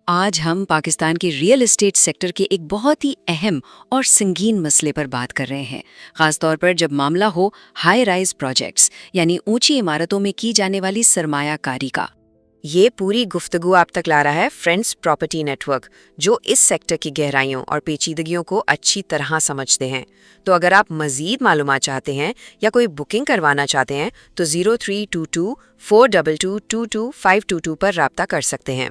آج ہم پاکستان کے ریئل اسٹیٹ سیکٹر کے ایک بہت ہی اہم اور سنگین مسئلے پر بات کر رہے ہیں، خاص طور پر جب معاملہ ہو ہائی رائز پروجیکٹس یعنی اونچی عمارتوں میں کی جانے والی سرمایہ کاری کا۔ یہ پوری گفتگو آپ تک لا رہا ہے فرینڈز پراپرٹی نیٹ ورک، جو اس سیکٹر کی گہرائیوں اور پیچیدگیوں کو اچھی طرح سمجھتے ہیں۔ تو اگر آپ مزید معلومات چاہتے ہیں یا کوئی بکنگ کروانا چاہتے ہیں تو 032242225222 پر رابطہ کر سکتے ہیں۔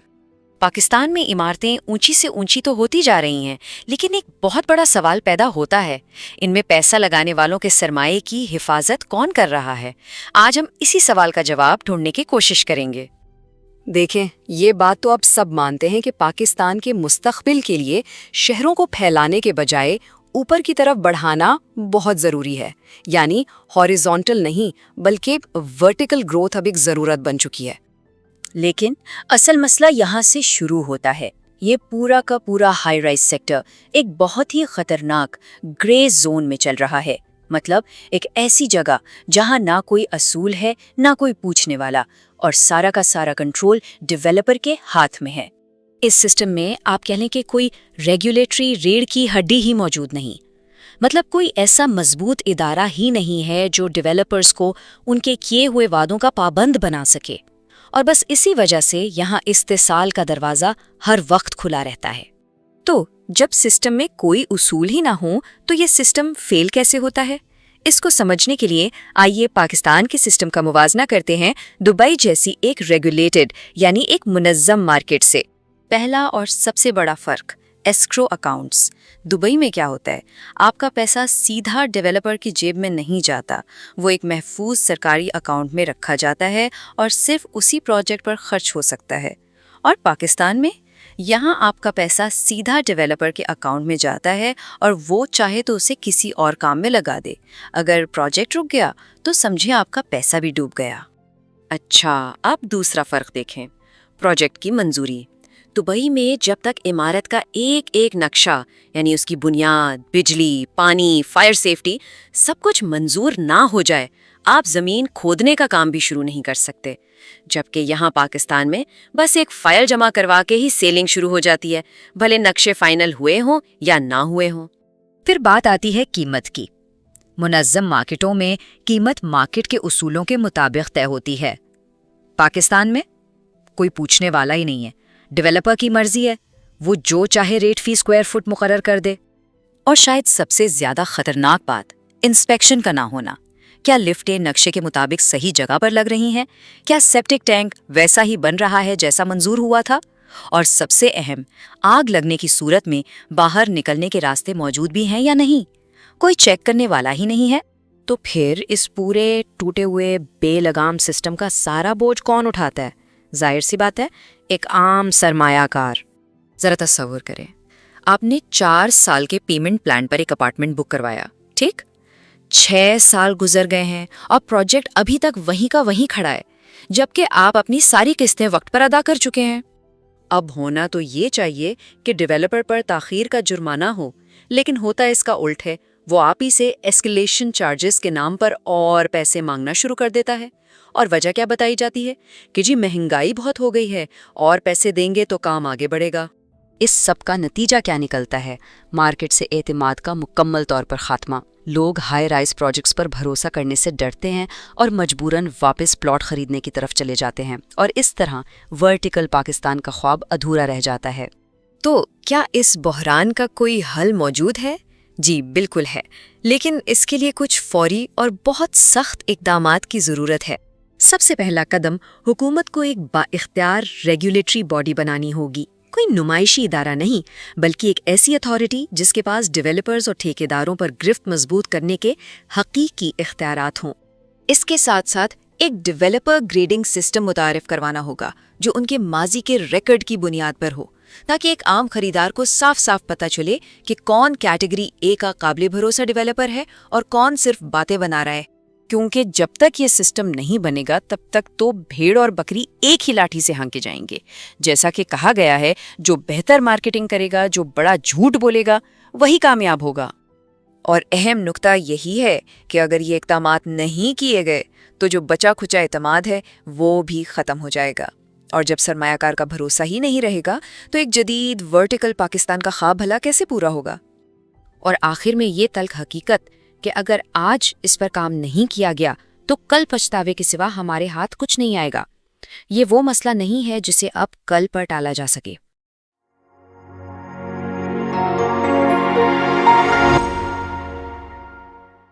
پاکستان میں عمارتیں اونچی سے اونچی تو ہوتی جا رہی ہیں، لیکن ایک بہت بڑا سوال پیدا ہوتا ہے، ان میں پیسہ لگانے والوں کے سرمایے کی حفاظت کون کر رہا ہے؟ آج ہم اسی سوال کا جواب ڈھونڈنے کی کوشش کریں گے۔ دیکھیں، یہ بات تو اب سب مانتے ہیں کہ پاکستان کے مستقبل کے لیے شہروں کو پھیلانے کے بجائے اوپر کی طرف بڑھانا بہت ضروری ہے، یعنی ہاریزونٹل نہیں بلکہ ورٹیکل گروتھ اب ایک ضرورت بن چکی ہے۔ لیکن اصل مسئلہ یہاں سے شروع ہوتا ہے۔ یہ پورا کا پورا ہائی رائز سیکٹر ایک بہت ہی خطرناک گرے زون میں چل رہا ہے، مطلب ایک ایسی جگہ جہاں نہ کوئی اصول ہے نہ کوئی پوچھنے والا، اور سارا کا سارا کنٹرول ڈیولپر کے ہاتھ میں ہے۔ اس سسٹم میں آپ کہہ لیں کہ کوئی ریگولیٹری ریڑھ کی ہڈی ہی موجود نہیں، مطلب کوئی ایسا مضبوط ادارہ ہی نہیں ہے جو ڈیولپرز کو ان کے کیے ہوئے وعدوں کا پابند بنا سکے، اور بس اسی وجہ سے یہاں استحصال کا دروازہ ہر وقت کھلا رہتا ہے۔ تو جب سسٹم میں کوئی اصول ہی نہ ہوں تو یہ سسٹم فیل کیسے ہوتا ہے؟ اس کو سمجھنے کے لیے آئیے پاکستان کے سسٹم کا موازنہ کرتے ہیں دبئی جیسی ایک ریگولیٹڈ یعنی ایک منظم مارکیٹ سے۔ پہلا اور سب سے بڑا فرق، ایسکرو اکاؤنٹس۔ دبئی میں کیا ہوتا ہے؟ آپ کا پیسہ سیدھا ڈیولپر کی جیب میں نہیں جاتا، وہ ایک محفوظ سرکاری اکاؤنٹ میں رکھا جاتا ہے اور صرف اسی پروجیکٹ پر خرچ ہو سکتا ہے۔ اور پاکستان میں یہاں آپ کا پیسہ سیدھا ڈیولپر کے اکاؤنٹ میں جاتا ہے اور وہ چاہے تو اسے کسی اور کام میں لگا دے۔ اگر پروجیکٹ رک گیا تو سمجھیں آپ کا پیسہ بھی ڈوب گیا۔ اچھا، اب دوسرا فرق دیکھیں، پروجیکٹ کی منظوری۔ دبئی میں جب تک عمارت کا ایک ایک نقشہ یعنی اس کی بنیاد، بجلی، پانی، فائر سیفٹی سب کچھ منظور نہ ہو جائے، آپ زمین کھودنے کا کام بھی شروع نہیں کر سکتے۔ جبکہ یہاں پاکستان میں بس ایک فائل جمع کروا کے ہی سیلنگ شروع ہو جاتی ہے، بھلے نقشے فائنل ہوئے ہوں یا نہ ہوئے ہوں۔ پھر بات آتی ہے قیمت کی۔ منظم مارکیٹوں میں قیمت مارکیٹ کے اصولوں کے مطابق طے ہوتی ہے۔ پاکستان میں کوئی پوچھنے والا ہی نہیں ہے، ڈیولپر کی مرضی ہے، وہ جو چاہے ریٹ فی اسکوائر فٹ مقرر کر دے۔ اور شاید سب سے زیادہ خطرناک بات، انسپیکشن کا نہ ہونا۔ کیا لفٹیں نقشے کے مطابق صحیح جگہ پر لگ رہی ہیں؟ کیا سیپٹک ٹینک ویسا ہی بن رہا ہے جیسا منظور ہوا تھا؟ اور سب سے اہم، آگ لگنے کی صورت میں باہر نکلنے کے راستے موجود بھی ہیں یا نہیں؟ کوئی چیک کرنے والا ہی نہیں ہے۔ تو پھر اس پورے ٹوٹے ہوئے بے لگام سسٹم کا سارا بوجھ کون اٹھاتا ہے؟ ظاہر سی بات ہے، ایک عام سرمایہ کار۔ ذرا تصور کریں، آپ نے 4 سال کے پیمنٹ پلان پر ایک اپارٹمنٹ بک کروایا، ٹھیک؟ 6 سال گزر گئے ہیں اور پروجیکٹ ابھی تک وہیں کا وہیں کھڑا ہے، جبکہ آپ اپنی ساری قسطیں وقت پر ادا کر چکے ہیں۔ اب ہونا تو یہ چاہیے کہ ڈیولپر پر تاخیر کا جرمانہ ہو، لیکن ہوتا اس کا الٹ ہے، وہ آپ ہی سے ایسکیلیشن چارجز کے نام پر اور پیسے مانگنا شروع کر دیتا ہے۔ اور وجہ کیا بتائی جاتی ہے؟ کہ جی مہنگائی بہت ہو گئی ہے، اور پیسے دیں گے تو کام آگے بڑھے گا۔ اس سب کا نتیجہ کیا نکلتا ہے؟ مارکیٹ سے اعتماد کا مکمل طور پر خاتمہ۔ لوگ ہائی رائز پروجیکٹس پر بھروسہ کرنے سے ڈرتے ہیں اور مجبوراً واپس پلاٹ خریدنے کی طرف چلے جاتے ہیں، اور اس طرح ورٹیکل پاکستان کا خواب ادھورا رہ جاتا ہے۔ تو کیا اس بحران کا کوئی حل موجود ہے؟ جی بالکل ہے، لیکن اس کے لیے کچھ فوری اور بہت سخت اقدامات کی ضرورت ہے۔ سب سے پہلا قدم، حکومت کو ایک بااختیار ریگولیٹری باڈی بنانی ہوگی۔ کوئی نمائشی ادارہ نہیں، بلکہ ایک ایسی اتھارٹی جس کے پاس ڈیولپرز اور ٹھیکیداروں پر گرفت مضبوط کرنے کے حقیقی اختیارات ہوں۔ اس کے ساتھ ساتھ ایک ڈیولپر گریڈنگ سسٹم متعارف کروانا ہوگا جو ان کے ماضی کے ریکارڈ کی بنیاد پر ہو، تاکہ ایک عام خریدار کو صاف صاف پتہ چلے کہ کون کیٹیگری اے کا قابل بھروسہ ڈیولپر ہے اور کون صرف باتیں بنا رہا ہے۔ کیونکہ جب تک یہ سسٹم نہیں بنے گا تب تک تو بھیڑ اور بکری ایک ہی لاٹھی سے ہانکے جائیں گے۔ جیسا کہ کہا گیا ہے، جو بہتر مارکیٹنگ کرے گا، جو بڑا جھوٹ بولے گا، وہی کامیاب ہوگا۔ اور اہم نکتہ یہی ہے کہ اگر یہ اقدامات نہیں کیے گئے تو جو بچا کھچا اعتماد ہے وہ بھی ختم ہو جائے گا۔ اور جب سرمایہ کار کا بھروسہ ہی نہیں رہے گا تو ایک جدید ورٹیکل پاکستان کا خواب بھلا کیسے پورا ہوگا؟ اور آخر میں یہ تلخ حقیقت کہ اگر آج اس پر کام نہیں کیا گیا تو کل پچھتاوے کے سوا ہمارے ہاتھ کچھ نہیں آئے گا۔ یہ وہ مسئلہ نہیں ہے جسے اب کل پر ٹالا جا سکے۔